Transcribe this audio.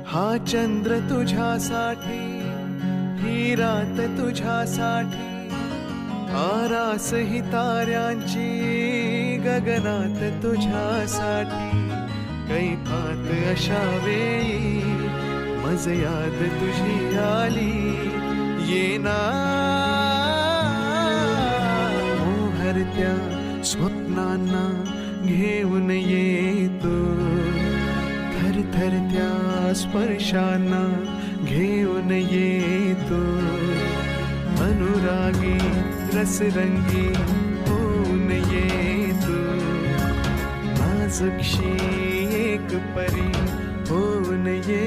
हा चंद्र तुझ्यासाठी, ही रात तुझ्यासाठी, आरास ही ताऱ्यांची गगनात तुझ्यासाठी. कैफात अशा वेळी मज याद तुझी आली, येना मोहरत्या स्वप्नांना घेऊन येतो, थरथरत्या स्पर्शांना घेऊन येतो. अनुरागी रसरंगी होऊन येतो, नाजुकशी एक परी होऊन येतो.